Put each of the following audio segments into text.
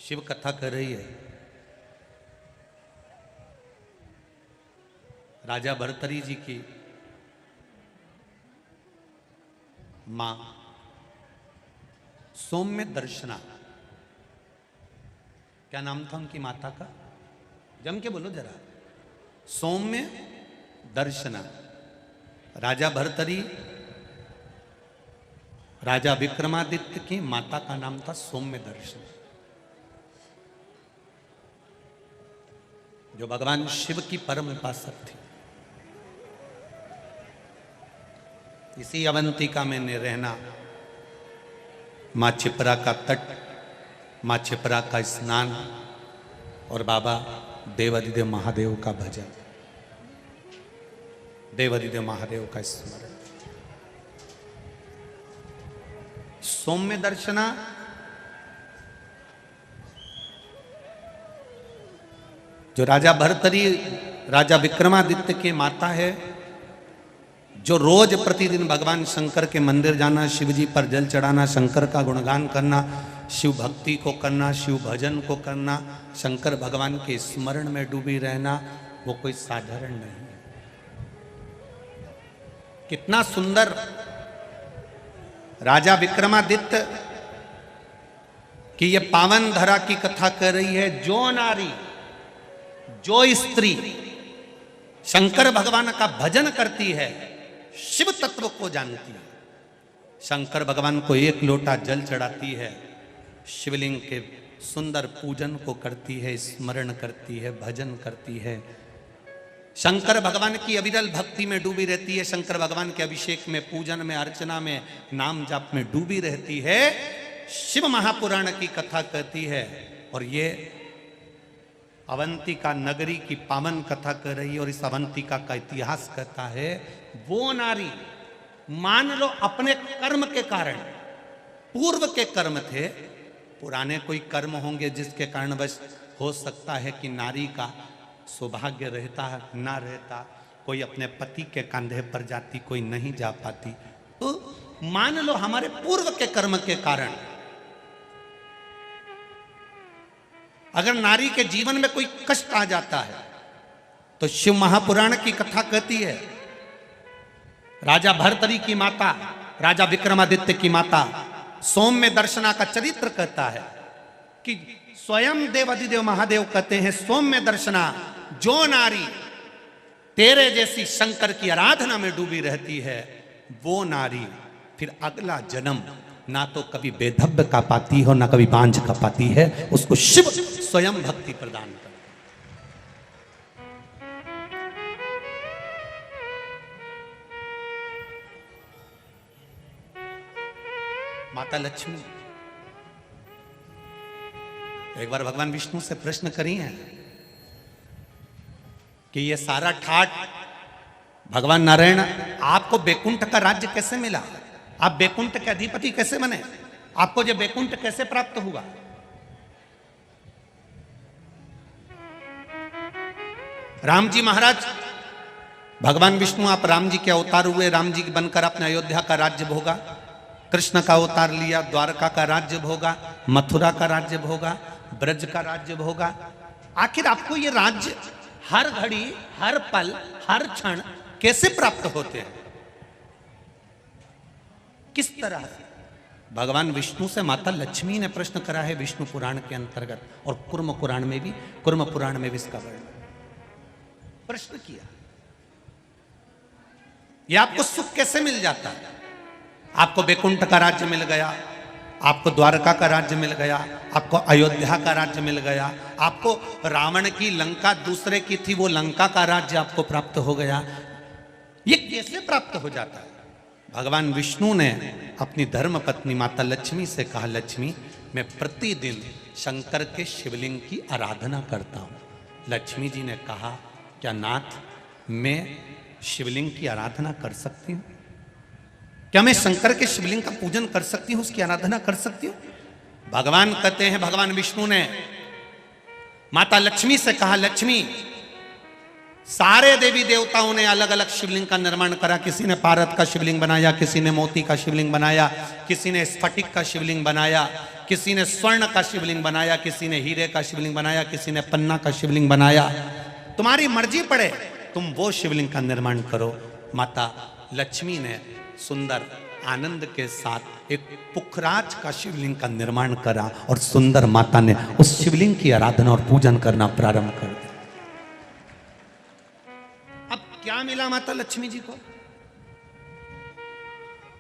शिव कथा कर रही है। राजा भर्तरी जी की मां सौम्य दर्शना, क्या नाम था उनकी माता का? जम के बोलो जरा। सौम्य दर्शना। राजा भर्तरी, राजा विक्रमादित्य की माता का नाम था सौम्य दर्शना, जो भगवान शिव की परम उपासक थी। इसी अवंतिका में रहना, मां छिपरा का तट, मां छिपरा का स्नान और बाबा देवादिदेव महादेव का भजन, देवादिदेव महादेव का स्मरण। सौम्य दर्शना जो राजा भर्तरी, राजा विक्रमादित्य की माता है, जो रोज प्रतिदिन भगवान शंकर के मंदिर जाना, शिव जी पर जल चढ़ाना, शंकर का गुणगान करना, शिव भक्ति को करना, शिव भजन को करना, शंकर भगवान के स्मरण में डूबी रहना, वो कोई साधारण नहीं है। कितना सुंदर राजा विक्रमादित्य की ये पावन धरा की कथा कर रही है। जो नारी, जो स्त्री शंकर भगवान का भजन करती है, शिव तत्व को जानती है, शंकर भगवान को एक लोटा जल चढ़ाती है, शिवलिंग के सुंदर पूजन को करती है, स्मरण करती है, भजन करती है, शंकर भगवान की अविरल भक्ति में डूबी रहती है, शंकर भगवान के अभिषेक में, पूजन में, अर्चना में, नाम जाप में डूबी रहती है, शिव महापुराण की कथा कहती है। और ये अवंतिका नगरी की पावन कथा कर रही है। और इस अवंतिका का इतिहास कहता है, वो नारी मान लो अपने कर्म के कारण, पूर्व के कर्म थे, पुराने कोई कर्म होंगे जिसके कारण बस हो सकता है कि नारी का सौभाग्य रहता ना रहता, कोई अपने पति के कंधे पर जाती, कोई नहीं जा पाती। तो मान लो हमारे पूर्व के कर्म के कारण अगर नारी के जीवन में कोई कष्ट आ जाता है, तो शिव महापुराण की कथा कहती है, राजा भर्तरी की माता, राजा विक्रमादित्य की माता सौम्य दर्शना का चरित्र कहता है कि स्वयं देवादिदेव महादेव कहते हैं, सौम्य दर्शना, जो नारी तेरे जैसी शंकर की आराधना में डूबी रहती है, वो नारी फिर अगला जन्म ना तो कभी बेधब्य का पाती हो, ना कभी बांझ का पाती है, उसको शिव स्वयं भक्ति प्रदान कर। माता लक्ष्मी एक बार भगवान विष्णु से प्रश्न करी है कि ये सारा ठाट भगवान नारायण, आपको बैकुंठ का राज्य कैसे मिला? आप बैकुंठ के अधिपति कैसे बने? आपको ये बैकुंठ कैसे प्राप्त हुआ? राम जी महाराज, भगवान विष्णु आप राम जी के अवतार हुए, राम जी बनकर अपने अयोध्या का राज्य भोगा, कृष्ण का अवतार लिया, द्वारका का राज्य भोगा, मथुरा का राज्य भोगा, ब्रज का राज्य भोगा। आखिर आपको ये राज्य हर घड़ी, हर पल, हर क्षण कैसे प्राप्त होते हैं? किस तरह? भगवान विष्णु से माता लक्ष्मी ने प्रश्न करा है विष्णु पुराण के अंतर्गत, और कुर्म पुराण में भी इसका वर्णन प्रश्न किया। यह आपको सुख कैसे मिल जाता है? आपको बैकुंठ का राज्य मिल गया, आपको द्वारका का राज्य मिल गया, आपको अयोध्या का राज्य मिल गया, आपको रावण की लंका दूसरे की थी, वो लंका का राज्य आपको प्राप्त हो गया। ये कैसे प्राप्त हो जाता है? भगवान विष्णु ने अपनी धर्म पत्नी माता लक्ष्मी से कहा, लक्ष्मी, मैं प्रतिदिन शंकर के शिवलिंग की आराधना करता हूं। लक्ष्मी जी ने कहा, क्या नाथ, मैं शिवलिंग की आराधना कर सकती हूं? क्या मैं शंकर के शिवलिंग का पूजन कर सकती हूं, उसकी आराधना कर सकती हूं? भगवान कहते हैं, भगवान विष्णु ने माता लक्ष्मी से कहा, लक्ष्मी, सारे देवी देवताओं ने अलग अलग शिवलिंग का निर्माण करा। किसी ने पारद का शिवलिंग बनाया, किसी ने मोती का शिवलिंग बनाया, किसी ने स्फटिक का शिवलिंग बनाया, किसी ने स्वर्ण का शिवलिंग बनाया, किसी ने हीरे का शिवलिंग बनाया, किसी ने पन्ना का शिवलिंग बनाया। तुम्हारी मर्जी पड़े, तुम वो शिवलिंग का निर्माण करो। माता लक्ष्मी ने सुंदर आनंद के साथ एक पुखराज का शिवलिंग का निर्माण करा और सुंदर माता ने उस शिवलिंग की आराधना और पूजन करना प्रारंभ कर दिया। अब क्या मिला माता लक्ष्मी जी को?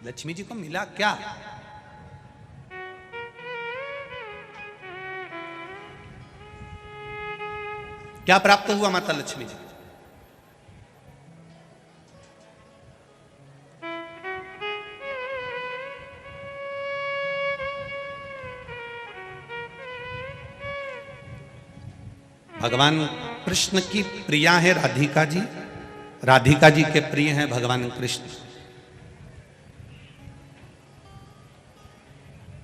लक्ष्मी जी को मिला क्या? क्या प्राप्त हुआ माता लक्ष्मी जी? भगवान कृष्ण की प्रिया है राधिका जी, राधिका जी के प्रिय हैं भगवान कृष्ण।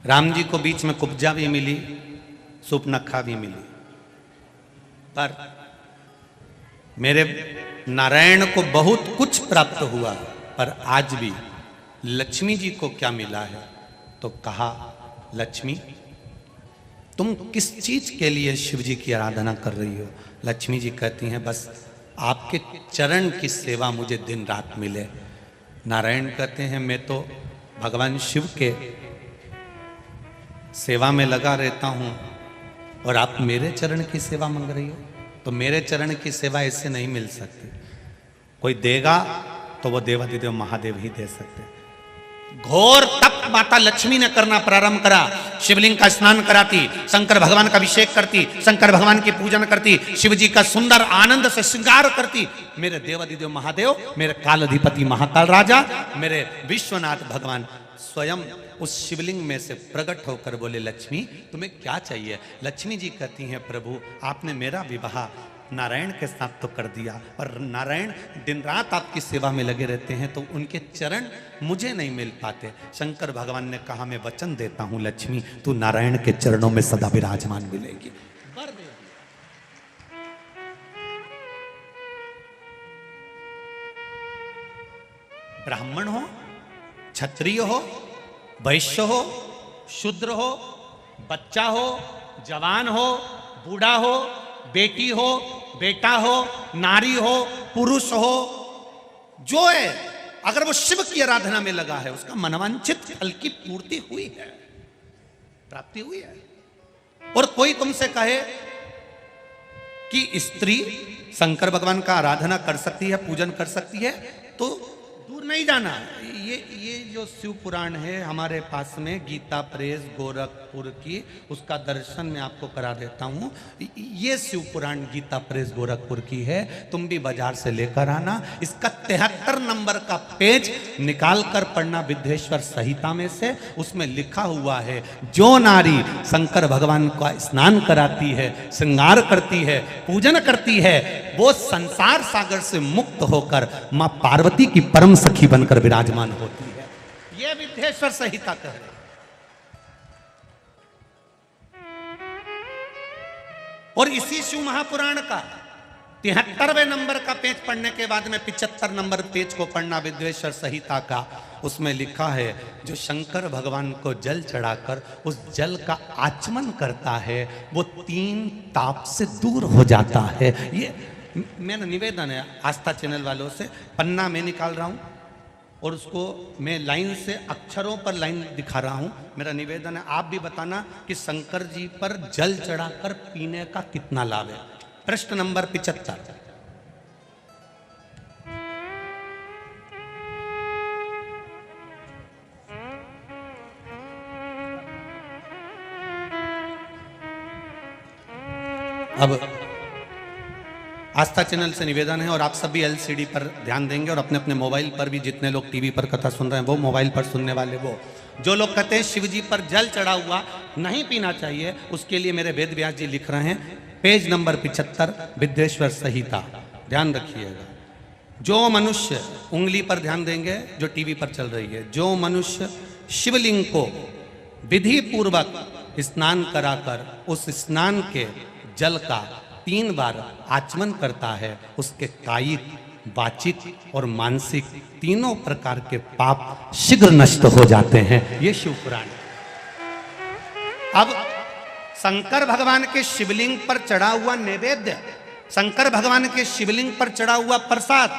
राम जी को बीच में कुब्जा भी मिली, सुपनखा भी मिली, पर मेरे नारायण को बहुत कुछ प्राप्त हुआ, पर आज भी लक्ष्मी जी को क्या मिला है? तो कहा, लक्ष्मी तुम किस चीज के लिए शिव जी की आराधना कर रही हो? लक्ष्मी जी कहती हैं, बस आपके चरण की सेवा मुझे दिन रात मिले। नारायण कहते हैं, मैं तो भगवान शिव के सेवा में लगा रहता हूं और आप मेरे चरण की सेवा मांग रही हो? तो मेरे चरण की सेवा इससे नहीं मिल सकती। कोई देगा तो वो देवाधिदेव महादेव ही दे सकते। घोर तप माता लक्ष्मी ने करना प्रारंभ करा। शिवलिंग का स्नान कराती, शंकर भगवान का अभिषेक करती, शंकर भगवान की पूजन करती, शिव जी का सुंदर आनंद से श्रृंगार करती। मेरे देवाधिदेव महादेव, मेरे काल अधिपति महाकाल राजा, मेरे विश्वनाथ भगवान स्वयं उस शिवलिंग में से प्रकट होकर बोले, लक्ष्मी तुम्हें क्या चाहिए? लक्ष्मी जी कहती हैं, प्रभु आपने मेरा विवाह नारायण के साथ तो कर दिया, पर नारायण दिन रात आपकी सेवा में लगे रहते हैं, तो उनके चरण मुझे नहीं मिल पाते। शंकर भगवान ने कहा, मैं वचन देता हूं लक्ष्मी, तू नारायण के चरणों में सदा विराजमान मिलेगी। ब्राह्मण हो, क्षत्रिय हो, वैश्य हो, शूद्र हो, बच्चा हो, जवान हो, बूढ़ा हो, बेटी हो, बेटा हो, नारी हो, पुरुष हो, जो है अगर वो शिव की आराधना में लगा है, उसका मनवांछित फल की पूर्ति हुई है, प्राप्ति हुई है। और कोई तुमसे कहे कि स्त्री शंकर भगवान का आराधना कर सकती है, पूजन कर सकती है, तो दूर नहीं जाना। ये जो शिव पुराण है हमारे पास में, गीता प्रेस गोरखपुर की, उसका दर्शन मैं आपको करा देता हूँ। ये शिव पुराण गीता प्रेस गोरखपुर की है, तुम भी बाजार से लेकर आना। इसका 73 नंबर का पेज निकाल कर पढ़ना विद्येश्वर संहिता में से। उसमें लिखा हुआ है, जो नारी शंकर भगवान का स्नान कराती है, श्रृंगार करती है, पूजन करती है, वो संसार सागर से मुक्त होकर मां पार्वती की परम सखी बनकर विराजमान होती है। यह विद्येश्वर संहिता कह रहे। और इसी शिव महापुराण का 73वें नंबर का पेज पढ़ने के बाद में 75 नंबर पेज को पढ़ना विद्येश्वर संहिता का। उसमें लिखा है, जो शंकर भगवान को जल चढ़ाकर उस जल का आचमन करता है, वो 3 ताप से दूर हो जाता है। ये मेरा निवेदन है आस्था चैनल वालों से। पन्ना मैं निकाल रहा हूँ और उसको मैं लाइन से अक्षरों पर लाइन दिखा रहा हूँ। मेरा निवेदन है, आप भी बताना कि शंकर जी पर जल चढ़ाकर पीने का कितना लाभ है। प्रश्न नंबर 75। अब आस्था चैनल से निवेदन है, और आप सब भी एलसीडी पर ध्यान देंगे, और अपने अपने मोबाइल पर भी, जितने लोग टीवी पर कथा सुन रहे हैं वो, मोबाइल पर सुनने वाले वो, जो लोग कहते हैं शिव जी पर जल चढ़ा हुआ नहीं पीना चाहिए, उसके लिए मेरे वेद व्यास जी लिख रहे हैं, पेज नंबर 75 विद्येश्वर संहिता, ध्यान रखिएगा। जो मनुष्य, उंगली पर ध्यान देंगे जो टीवी पर चल रही है, जो मनुष्य शिवलिंग को विधि पूर्वक स्नान कराकर उस स्नान के जल का 3 बार आचमन करता है, उसके कायिक, वाचिक और मानसिक तीनों प्रकार के पाप शीघ्र नष्ट हो जाते हैं। ये शिव पुराण। अब शंकर भगवान के शिवलिंग पर चढ़ा हुआ नैवेद्य, शंकर भगवान के शिवलिंग पर चढ़ा हुआ प्रसाद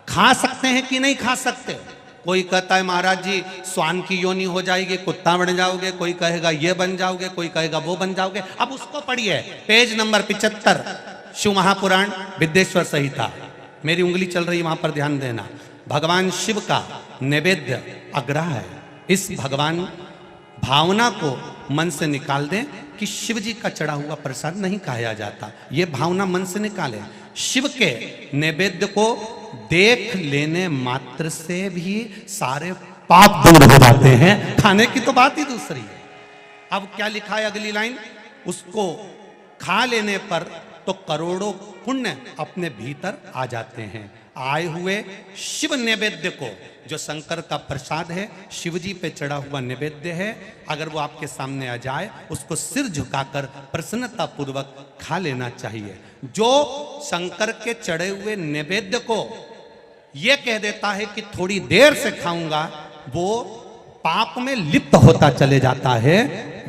खा सकते हैं कि नहीं खा सकते? कोई कहता है महाराज जी स्वान की योनि हो जाएगी, कुत्ता बन जाओगे, कोई कहेगा ये बन जाओगे, कोई कहेगा वो बन जाओगे। अब उसको पढ़िए, पेज नंबर 75 शिव महापुराण विद्येश्वर संहिता, मेरी उंगली चल रही वहां पर ध्यान देना। भगवान शिव का नैवेद्य अग्रह है। इस भगवान भावना को मन से निकाल दें कि शिव जी का चढ़ा हुआ प्रसाद नहीं खाया जाता, ये भावना मन से निकालें। शिव के नैवेद्य को देख लेने मात्र से भी सारे पाप दूर हो जाते हैं, खाने की तो बात ही दूसरी है। अब क्या लिखा है अगली लाइन, उसको खा लेने पर तो करोड़ों पुण्य अपने भीतर आ जाते हैं। आए हुए शिव नैवेद्य को, जो शंकर का प्रसाद है, शिव जी पे चढ़ा हुआ नैवेद्य है, अगर वो आपके सामने आ जाए उसको सिर झुकाकर प्रसन्नता पूर्वक खा लेना चाहिए। जो शंकर के चढ़े हुए नैवेद्य को ये कह देता है कि थोड़ी देर से खाऊंगा, वो पाप में लिप्त होता चले जाता है।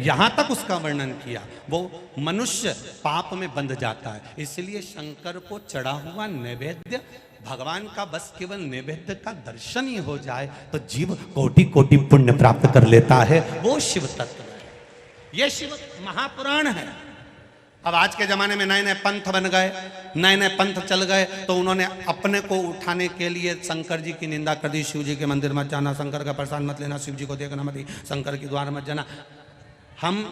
यहां तक उसका वर्णन किया, वो मनुष्य पाप में बंध जाता है। इसलिए शंकर को चढ़ा हुआ नैवेद्य, भगवान का बस केवल नैवेद्य का दर्शन ही हो जाए तो जीव कोटि कोटि पुण्य प्राप्त कर लेता है। वो शिव तत्व है, ये शिव महापुराण है। अब आज के जमाने में नए नए पंथ बन गए, नए नए पंथ चल गए, तो उन्होंने अपने को उठाने के लिए शंकर जी की निंदा कर दी। शिव जी के मंदिर मत जाना, शंकर का प्रसाद मत लेना, शिव जी को देखना मत, शंकर के द्वार मत जाना। हम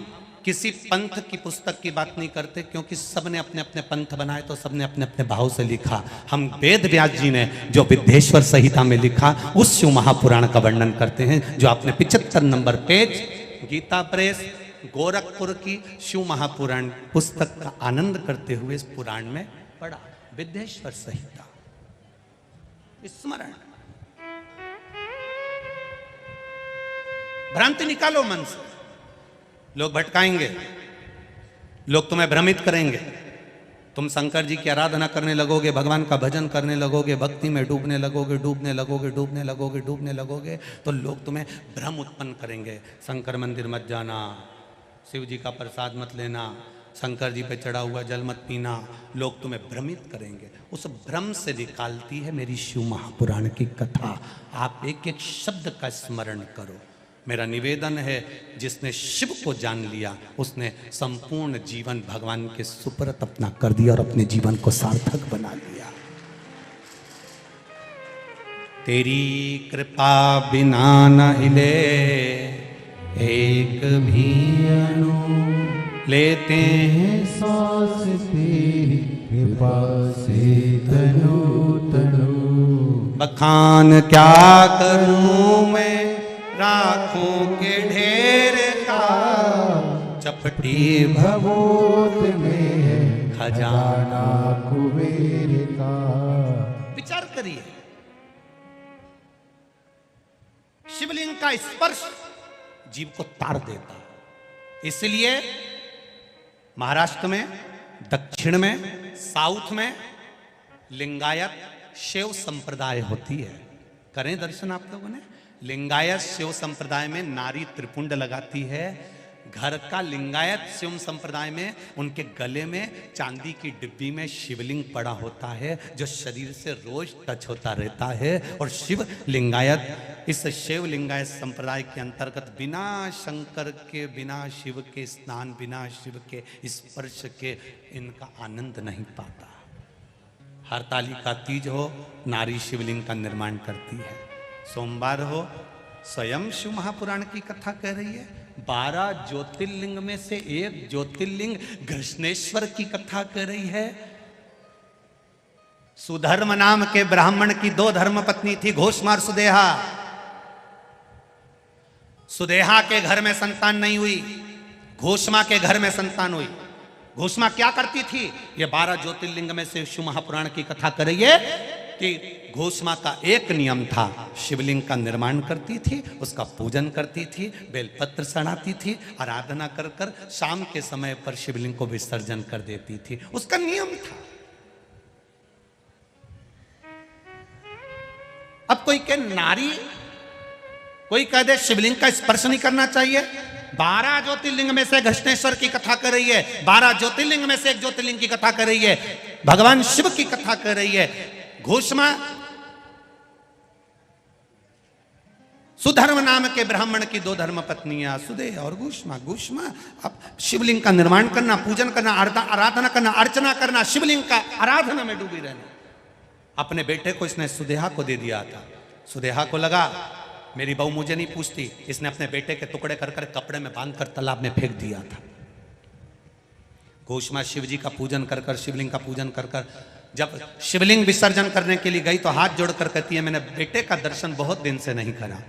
किसी पंथ की पुस्तक की बात नहीं करते, क्योंकि सबने अपने अपने पंथ बनाए तो सबने अपने अपने भाव से लिखा। हम वेद व्यास जी ने जो विद्येश्वर संहिता में लिखा उस शिव महापुराण का वर्णन करते हैं, जो आपने 75 number page Gita Press Gorakhpur की शिव महापुराण पुस्तक का आनंद करते हुए इस पुराण में पढ़ा। विद्येश्वर संहिता स्मरण, भ्रांति निकालो मन से। लोग भटकाएंगे, लोग तुम्हें भ्रमित करेंगे, तुम शंकर जी की आराधना करने लगोगे, भगवान का भजन करने लगोगे, भक्ति में डूबने लगोगे, डूबने लगोगे, डूबने लगोगे, डूबने लगोगे, तो लोग तुम्हें भ्रम उत्पन्न करेंगे। शंकर मंदिर मत जाना, शिव जी का प्रसाद मत लेना, शंकर जी पे चढ़ा हुआ जल मत पीना, लोग तुम्हें भ्रमित करेंगे। उस भ्रम से निकालती है मेरी शिव महापुराण की कथा। आप एक एक शब्द का स्मरण करो। मेरा निवेदन है, जिसने शिव को जान लिया उसने संपूर्ण जीवन भगवान के सुपुर्द अपना कर दिया और अपने जीवन को सार्थक बना लिया। तेरी कृपा बिना न हिले एक भी अणु, लेते हैं सांस तेरी कृपा से तनु तनु। बखान क्या करूं मैं राखों के ढेर का, चपटी भभूत में है खजाना कुबेर का। विचार करिए, शिवलिंग का स्पर्श जीव को तार देता। इसलिए महाराष्ट्र में, दक्षिण में, साउथ में लिंगायत शिव संप्रदाय होती है। करें दर्शन आप लोगों ने। लिंगायत शिव संप्रदाय में नारी त्रिपुंड लगाती है। घर का लिंगायत शिव संप्रदाय में उनके गले में चांदी की डिब्बी में शिवलिंग पड़ा होता है, जो शरीर से रोज टच होता रहता है। और शिव लिंगायत, इस शिव लिंगायत संप्रदाय के अंतर्गत बिना शंकर के, बिना शिव के स्नान, बिना शिव के स्पर्श के इनका आनंद नहीं पाता। हरतालिका तीज हो, नारी शिवलिंग का निर्माण करती है। सोमवार हो, स्वयं शिव महापुराण की कथा कह रही है। 12 ज्योतिर्लिंग में से एक ज्योतिर्लिंग घृष्णेश्वर की कथा कर रही है। सुधर्म नाम के ब्राह्मण की 2 धर्मपत्नी थी, घोषमा और सुदेहा। सुदेहा के घर में संतान नहीं हुई, घोषमा के घर में संतान हुई। घोषमा क्या करती थी? ये 12 ज्योतिर्लिंग में से शिव महापुराण की कथा कर रही है कि घोषमा का एक नियम था, शिवलिंग का निर्माण करती थी, उसका पूजन करती थी, बेलपत्र चढ़ाती थी, आराधना कर कर शाम के समय पर शिवलिंग को विसर्जन कर देती थी। उसका नियम था। अब कोई कहे नारी, कोई कह दे शिवलिंग का स्पर्श नहीं करना चाहिए, 12 ज्योतिर्लिंग में से घृष्णेश्वर की कथा कर रही है, 12 ज्योतिर्लिंग में से एक ज्योतिर्लिंग की कथा कर रही है, भगवान शिव की कथा कर रही है। घोषमा सुधर्म नाम के ब्राह्मण की 2 धर्म पत्नियां सुदे और घोषमा। घोषमा अब शिवलिंग का निर्माण करना, पूजन करना, आराधना करना, अर्चना करना, शिवलिंग का आराधना में डूबी रहना। अपने बेटे को इसने सुदेहा को दे दिया था। सुदेहा को लगा मेरी बहू मुझे नहीं पूछती, इसने अपने बेटे के टुकड़े कर कर कपड़े में बांधकर तालाब में फेंक दिया था। घोषमा शिव जी का पूजन कर कर, शिवलिंग का पूजन कर कर जब शिवलिंग विसर्जन करने के लिए गई तो हाथ जोड़कर कहती है मैंने बेटे का दर्शन बहुत दिन से नहीं करा।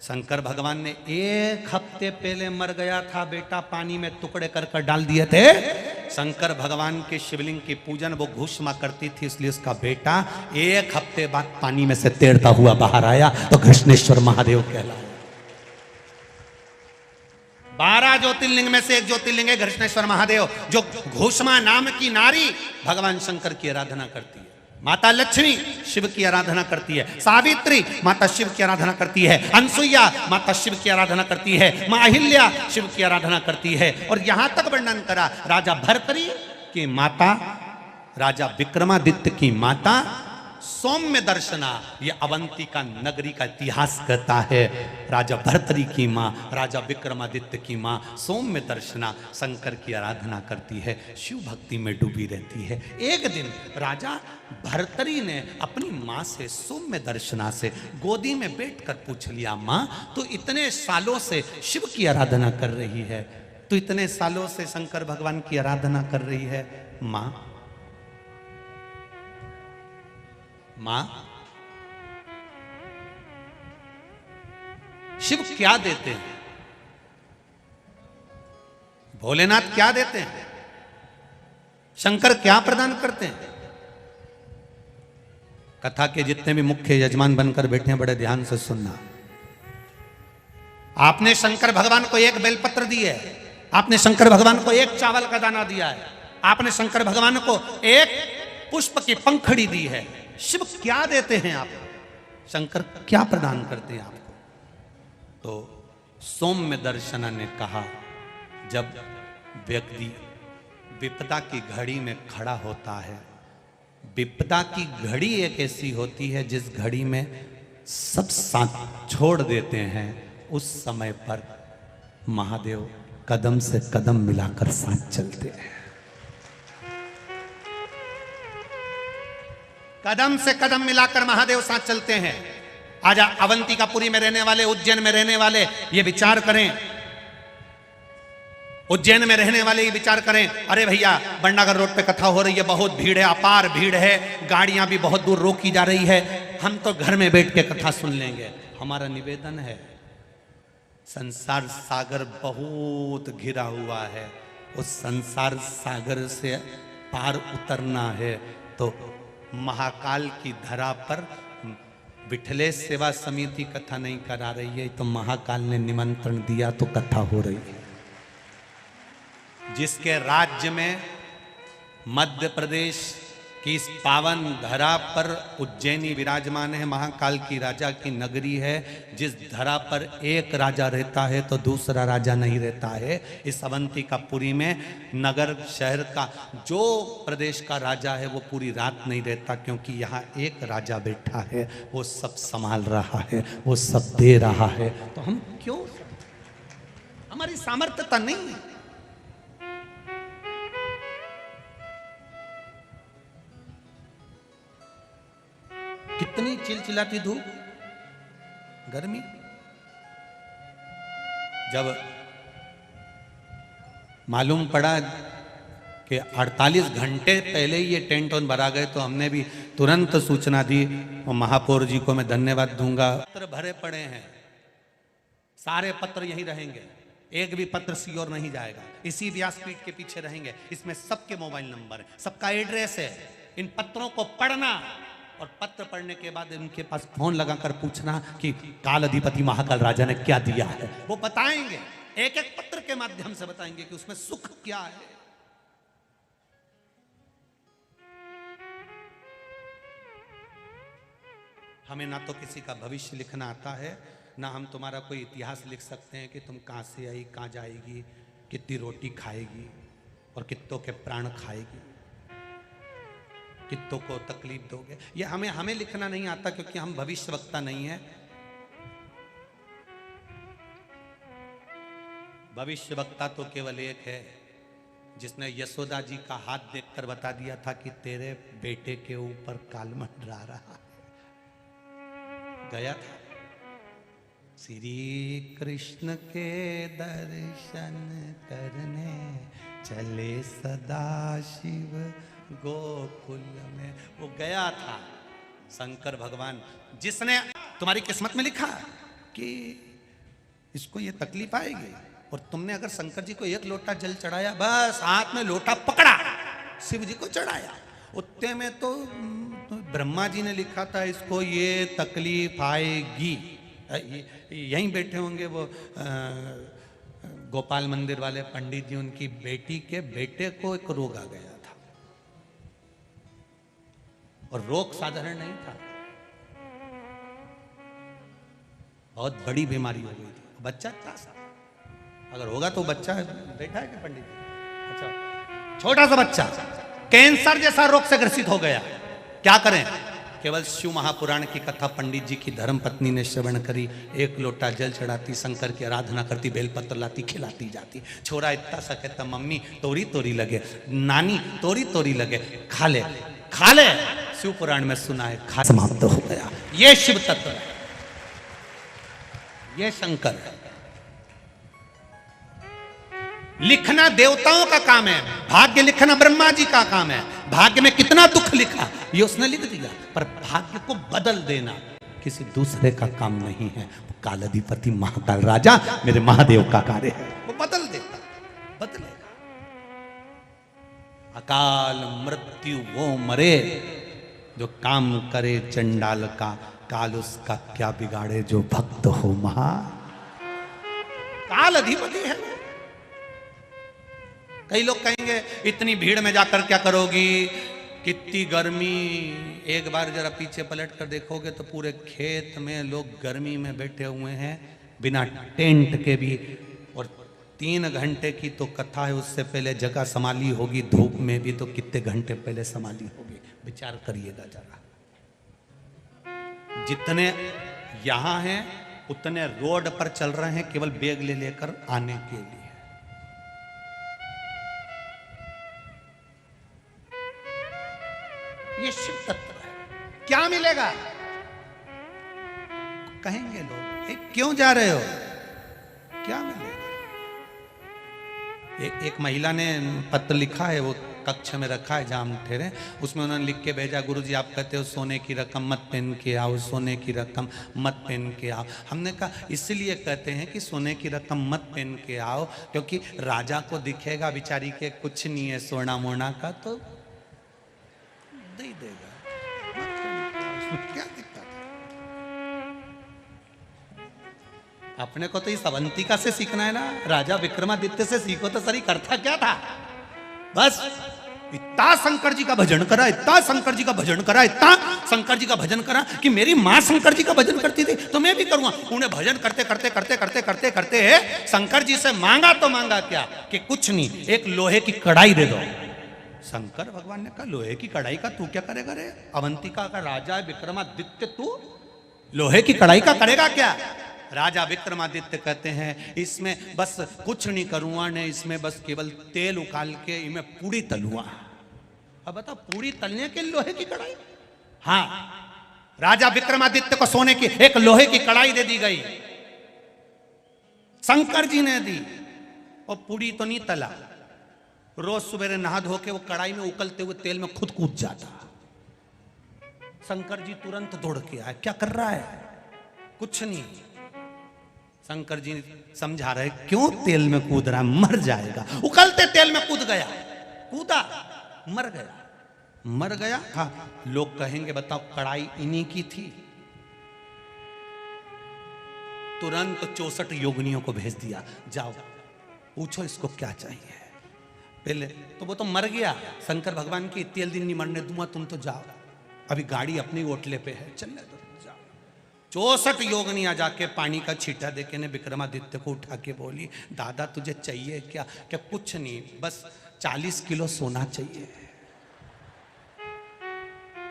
शंकर भगवान ने 1 हफ्ते पहले मर गया था बेटा, पानी में टुकड़े कर कर डाल दिए थे। शंकर भगवान के शिवलिंग की पूजन वो घोषमा करती थी, इसलिए उसका बेटा 1 हफ्ते बाद पानी में से तैरता हुआ बाहर आया तो घृष्णेश्वर महादेव कहलाया। 12 ज्योतिर्लिंग में से एक ज्योतिर्लिंग है घृष्णेश्वर महादेव, जो घोषमा नाम की नारी भगवान शंकर की आराधना करती है। माता लक्ष्मी शिव की आराधना करती है, सावित्री माता शिव की आराधना करती है, अनसुईया माता शिव की आराधना करती है, मां अहिल्या शिव की आराधना करती है। और यहां तक वर्णन करा राजा भर्तरी की माता, राजा विक्रमादित्य की माता सौम्य दर्शना। ये अवंती का नगरी का इतिहास कहता है राजा भर्तरी की मां, राजा विक्रमादित्य की मां सौम्य दर्शना शंकर की आराधना करती है, शिव भक्ति में डूबी रहती है। एक दिन राजा भर्तरी ने अपनी मां से, सौम्य दर्शना से गोदी में बैठकर पूछ लिया, मां तू इतने सालों से शिव की आराधना कर रही है, तू इतने सालों से शंकर भगवान की आराधना कर रही है, मां मां शिव क्या देते हैं, भोलेनाथ क्या देते हैं, शंकर क्या प्रदान करते हैं? कथा के जितने भी मुख्य यजमान बनकर बैठे हैं बड़े ध्यान से सुनना। आपने शंकर भगवान को 1 बेलपत्र दी है, आपने शंकर भगवान को 1 चावल का दाना दिया है, आपने शंकर भगवान को 1 पुष्प की पंखड़ी दी है। शिव क्या देते हैं आपको, शंकर क्या प्रदान करते हैं आपको? तो सौम्य दर्शन ने कहा जब व्यक्ति विपदा की घड़ी में खड़ा होता है, विपदा की घड़ी एक ऐसी होती है जिस घड़ी में सब साथ छोड़ देते हैं, उस समय पर महादेव कदम से कदम मिलाकर साथ चलते हैं। कदम से कदम मिलाकर महादेव साथ चलते हैं। आजा अवंतिकापुरी में रहने वाले, उज्जैन में रहने वाले ये विचार करें, उज्जैन में रहने वाले ये विचार करें, अरे भैया बंडागर रोड पे कथा हो रही है, बहुत भीड़ है, अपार भीड़ है, गाड़ियां भी बहुत दूर रोकी जा रही है, हम तो घर में बैठ के कथा सुन लेंगे। हमारा निवेदन है, संसार सागर बहुत घिरा हुआ है, उस संसार सागर से पार उतरना है तो महाकाल की धरा पर विठलेश सेवा समिति कथा नहीं करा रही है, तो महाकाल ने निमंत्रण दिया तो कथा हो रही है। जिसके राज्य में मध्य प्रदेश की इस पावन धरा पर उज्जैनी विराजमान है, महाकाल की राजा की नगरी है, जिस धरा पर एक राजा रहता है तो दूसरा राजा नहीं रहता है। इस अवंतिकापुरी में नगर शहर का जो प्रदेश का राजा है वो पूरी रात नहीं रहता, क्योंकि यहाँ एक राजा बैठा है, वो सब संभाल रहा है, वो सब दे रहा है। तो हम क्यों, हमारी सामर्थ्यता नहीं है। कितनी चिलचिलाती धूप, गर्मी, जब मालूम पड़ा कि 48 घंटे पहले ही ये टेंट ऑन भरा गए तो हमने भी तुरंत सूचना दी, और महापौर जी को मैं धन्यवाद दूंगा। पत्र भरे पड़े हैं, सारे पत्र यहीं रहेंगे, एक भी पत्र सियोर नहीं जाएगा, इसी व्यासपीठ के पीछे रहेंगे। इसमें सबके मोबाइल नंबर है, सबका एड्रेस है। इन पत्रों को पढ़ना और पत्र पढ़ने के बाद उनके पास फोन लगाकर पूछना कि काल अधिपति महाकाल राजा ने क्या दिया है, वो बताएंगे, एक एक पत्र के माध्यम से बताएंगे कि उसमें सुख क्या है। हमें ना तो किसी का भविष्य लिखना आता है, ना हम तुम्हारा कोई इतिहास लिख सकते हैं कि तुम कहाँ से आई, कहाँ जाएगी, कितनी रोटी खाएगी और कितनों के प्राण खाएगी, कितनों को तकलीफ दोगे। ये हमें लिखना नहीं आता क्योंकि हम भविष्यवक्ता नहीं है। भविष्यवक्ता तो केवल एक है जिसने यशोदा जी का हाथ देखकर बता दिया था कि तेरे बेटे के ऊपर काल मंडरा रहा है। गया था, श्री कृष्ण के दर्शन करने चले सदा शिव गोकुल में। वो गया था शंकर भगवान, जिसने तुम्हारी किस्मत में लिखा कि इसको ये तकलीफ आएगी, और तुमने अगर शंकर जी को एक लोटा जल चढ़ाया, बस हाथ में लोटा पकड़ा, शिव जी को चढ़ाया, उतने में तो ब्रह्मा जी ने लिखा था इसको ये तकलीफ आएगी। यहीं बैठे होंगे वो गोपाल मंदिर वाले पंडित जी, उनकी बेटी के बेटे को एक रोग आ गया था, और रोग साधारण नहीं था, बहुत बड़ी बीमारी हो गई थी। बच्चा था, अगर होगा तो बच्चा बैठा है कि पंडित जी, अच्छा छोटा सा बच्चा कैंसर जैसा रोग से ग्रसित हो गया। क्या करें? केवल शिव महापुराण की कथा पंडित जी की धर्म पत्नी ने श्रवण करी, एक लोटा जल चढ़ाती, शंकर की आराधना करती, बेलपत्र लाती, खिलाती जाती। छोरा इतना सा कहता, मम्मी तोरी तोरी लगे, नानी तोरी तोरी लगे, खा ले खा ले। शिव पुराण में सुना है, खा समाप्त हो गया। ये शिव तत्व है, ये शंकर है। लिखना देवताओं का काम है, भाग्य लिखना ब्रह्मा जी का काम है। भाग्य में कितना दुख लिखा ये उसने लिख दिया, पर भाग्य को बदल देना किसी दूसरे का काम नहीं है। कालाधिपति महाकाल राजा मेरे महादेव का कार्य है, वो बदल देता, बदलेगा। अकाल मृत्यु वो मरे जो काम करे चंडाल का, काल उसका क्या बिगाड़े जो भक्त हो महा। काल अधिपति है। कई लोग कहेंगे इतनी भीड़ में जाकर क्या करोगी, कितनी गर्मी। एक बार जरा पीछे पलट कर देखोगे तो पूरे खेत में लोग गर्मी में बैठे हुए हैं, बिना टेंट के भी, और 3 घंटे की तो कथा है, उससे पहले जगह संभाली होगी, धूप में भी तो कितने घंटे पहले संभाली होगी। विचार करिएगा जरा। जितने यहां हैं उतने रोड पर चल रहे हैं केवल बैग ले लेकर आने के लिए। ये शिव तत्व है। क्या मिलेगा? कहेंगे लोग, क्यों जा रहे हो, क्या मिलेगा? एक महिला ने पत्र लिखा है, वो कक्ष में रखा है जहां हम ठहरे, उसमें उन्होंने लिख के भेजा, गुरुजी आप कहते हो सोने की रकम मत पहन के आओ, सोने की रकम मत पहन के आओ। हमने कहा इसलिए कहते हैं कि सोने की रकम मत पहन के आओ क्योंकि राजा को दिखेगा बिचारी के कुछ नहीं है सोना मोना का, तो दे देगा, क्या दिक्कत है? अपने को तो इस अवंतिका से सीखना है ना, राजा विक्रमादित्य से सीखो तो सही। करता क्या था? बस इतना शंकर जी का भजन करा, इतना शंकर जी का भजन करा, इतना शंकर जी का भजन करा कि मेरी माँ शंकर जी का भजन करती थी तो मैं भी करूंगा। उन्हें भजन करते करते करते करते करते करते शंकर जी से मांगा तो मांगा क्या कि कुछ नहीं, एक लोहे की कढ़ाई दे दो। शंकर भगवान ने कहा लोहे की कढ़ाई का तू क्या करेगा रे? अवंतिका का राजा विक्रमादित्य, तू लोहे की कढ़ाई का करेगा क्या? राजा विक्रमादित्य कहते हैं इसमें बस कुछ नहीं करूंगा ने, इसमें बस केवल तेल उकाल के इनमें पूड़ी तलुआ। अब बता, पूड़ी तलने के लोहे की कढ़ाई? हाँ, राजा विक्रमादित्य को सोने की एक लोहे की कढ़ाई दे दी गई, शंकर जी ने दी, और पूड़ी तो नहीं तला। रोज सुबह नहा धो के वो कढ़ाई में उकलते हुए तेल में खुद कूद जाता। शंकर जी तुरंत दौड़ के आए, क्या कर रहा है? कुछ नहीं। शंकर जी समझा रहे क्यों तेल में कूद रहा, मर जाएगा। उकलते तेल में कूद गया, कूदा, मर गया। मर गया, हाँ। लोग कहेंगे बताओ कढ़ाई इन्हीं की थी? तुरंत 64 योगिनियों को भेज दिया, जाओ पूछो इसको क्या चाहिए। पहले तो वो तो मर गया, शंकर भगवान की इतने दिन नहीं मरने दूंगा, तुम तो जाओ, अभी गाड़ी अपनी ओटले पे है, चलने दो, जाओ। 64 योगनियां जाके पानी का छींटा देके ने विक्रमादित्य को उठा के बोली, दादा तुझे चाहिए क्या? क्या कुछ नहीं, बस 40 किलो सोना चाहिए।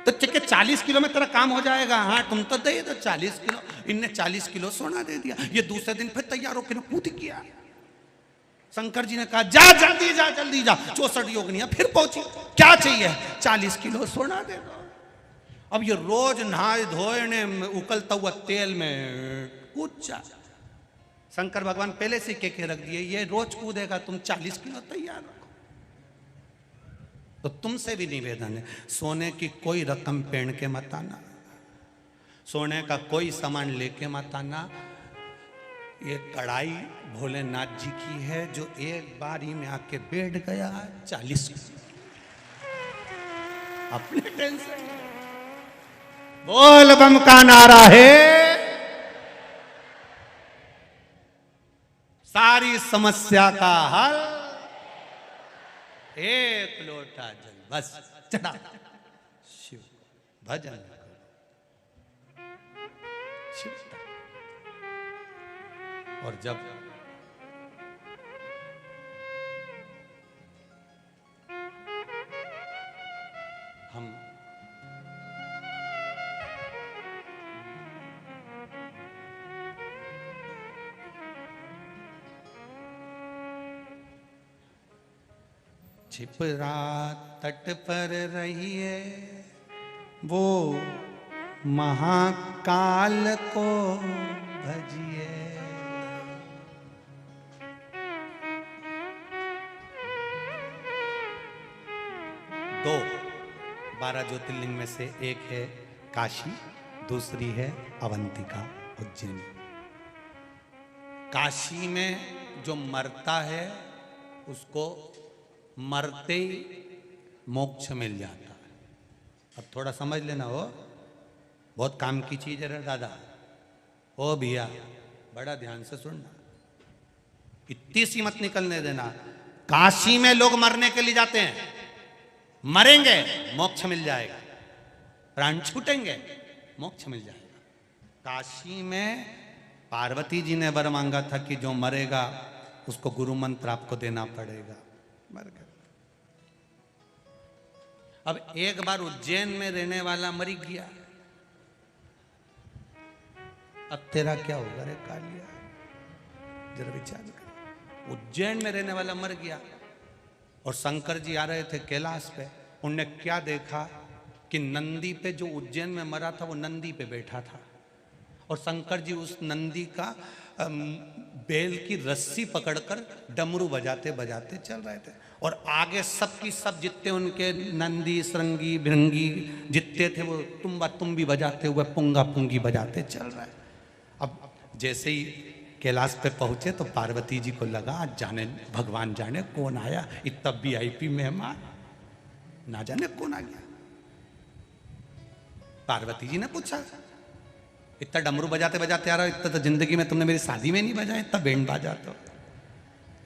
तो ठीक है, 40 किलो में तेरा काम हो जाएगा। हाँ तुम तो दे दो 40 किलो। इनने 40 किलो सोना दे दिया। ये दूसरे दिन फिर तैयार होकर कूद गया। शंकर जी ने कहा जा जल्दी जा जल्दी जा। 64 योगनियां फिर पहुंची, क्या चाहिए? 40 किलो सोना दे दो। अब ये रोज नहाए धोए ने उकलता हुआ तेल में कूद जा। शंकर भगवान पहले से कह के रख दिए, ये रोज कूदेगा, तुम 40 किलो तैयार रखो। तो तुमसे भी निवेदन है, सोने की कोई रकम पहन के मत आना, सोने का कोई सामान लेके मत आना। ये कढ़ाई भोलेनाथ जी की है, जो एक बार ही में आके बैठ गया 40 अपने टेंशन। बोल बम का नारा है, सारी समस्या का हल एक लोटा जल बस चढ़ा शिव भजन शिव। और जब हम छिपरा तट पर रहिए वो महाकाल को भजिए। दो 12 ज्योतिर्लिंग में से एक है काशी, दूसरी है अवंतिका उज्जैन। काशी में जो मरता है उसको मरते ही मोक्ष मिल जाता है। अब थोड़ा समझ लेना, हो बहुत काम की चीज है रे दादा। ओ भैया बड़ा ध्यान से सुनना, इतनी सी मत निकलने देना। काशी में लोग मरने के लिए जाते हैं, मरेंगे मोक्ष मिल जाएगा, प्राण छूटेंगे मोक्ष मिल जाएगा। काशी में पार्वती जी ने वर मांगा था कि जो मरेगा उसको गुरु मंत्र आपको देना पड़ेगा, मर गया। अब एक बार उज्जैन में रहने वाला मर गया, अब तेरा क्या होगा रे कालिया? जरा विचार कर। उज्जैन में रहने वाला मर गया और शंकर जी आ रहे थे कैलाश पे। उनने क्या देखा कि नंदी पे, जो उज्जैन में मरा था वो नंदी पे बैठा था और शंकर जी उस नंदी का बेल की रस्सी पकड़कर डमरू बजाते बजाते चल रहे थे। और आगे सबकी सब जितने उनके नंदी श्रृंगी भृंगी जितने थे वो तुम भी बजाते हुए पुंगा पुंगी बजाते चल रहे। अब जैसे ही कैलाश पे पहुंचे तो पार्वती जी को लगा जाने भगवान जाने कौन आया, इतना VIP मेहमान, ना जाने कौन आ गया। पार्वती जी ने पूछा, इतना डमरू बजाते बजाते आ रहा, इतना तो जिंदगी में तुमने मेरी शादी में नहीं बजाया, इतना बैंड बाजा, तो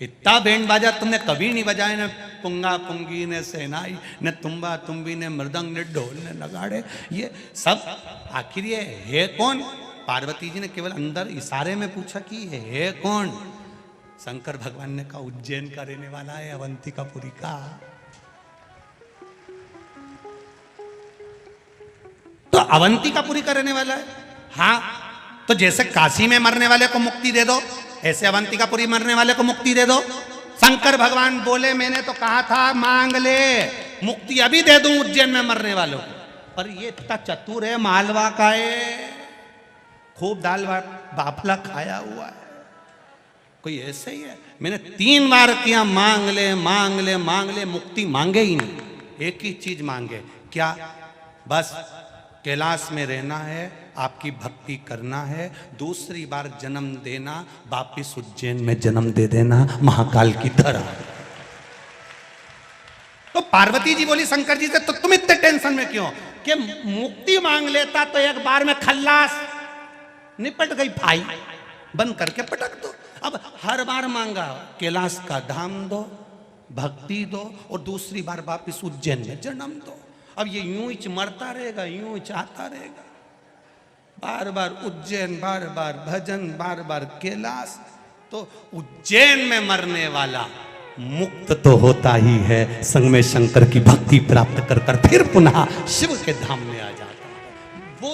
इतना बैंड बाजा तुमने कभी नहीं बजाया, न पुंगा पुंगी ने सहनाई न तुम्बा तुम्बी ने मृदंग ने ढोल ने नगाड़े, ये सब आखिर ये है कौन? पार्वती जी ने केवल अंदर इशारे में पूछा कि ये है कौन? शंकर भगवान ने कहा उज्जैन का रहने वाला है, अवंतिकापुरी का। तो अवंतिकापुरी का रहने वाला है। हाँ, तो जैसे काशी में मरने वाले को मुक्ति दे दो, ऐसे अवंतिकापुरी मरने वाले को मुक्ति दे दो। शंकर भगवान बोले मैंने तो कहा था मांग ले, मुक्ति अभी दे दूं उज्जैन में मरने वालों को। पर ये इतना चतुर है, मालवा का है, खूब दाल बाफला खाया हुआ है, कोई ऐसे ही है। मैंने 3 बार किया मांग ले मांग ले मांग ले, मुक्ति मांगे ही नहीं। एक ही चीज मांगे, क्या? बस कैलाश में रहना है, आपकी भक्ति करना है, दूसरी बार जन्म देना, वापिस उज्जैन में जन्म दे देना महाकाल की तरह। तो पार्वती जी बोली शंकर जी से, तो तुम इतने टेंशन में क्यों? कि मुक्ति मांग लेता तो एक बार में खल्लास, निपट गई भाई, बंद करके पटक दो। अब हर बार मांगा कैलाश का धाम दो, भक्ति दो, और दूसरी बार वापिस उज्जैन में जन्म दो। अब ये यूं ही मरता रहेगा, यूं ही आता रहेगा। बार बार उज्जैन, बार बार भजन, बार बार कैलाश। तो उज्जैन में मरने वाला मुक्त तो होता ही है, संग में शंकर की भक्ति प्राप्त कर कर फिर पुनः शिव के धाम में आ जाता है। वो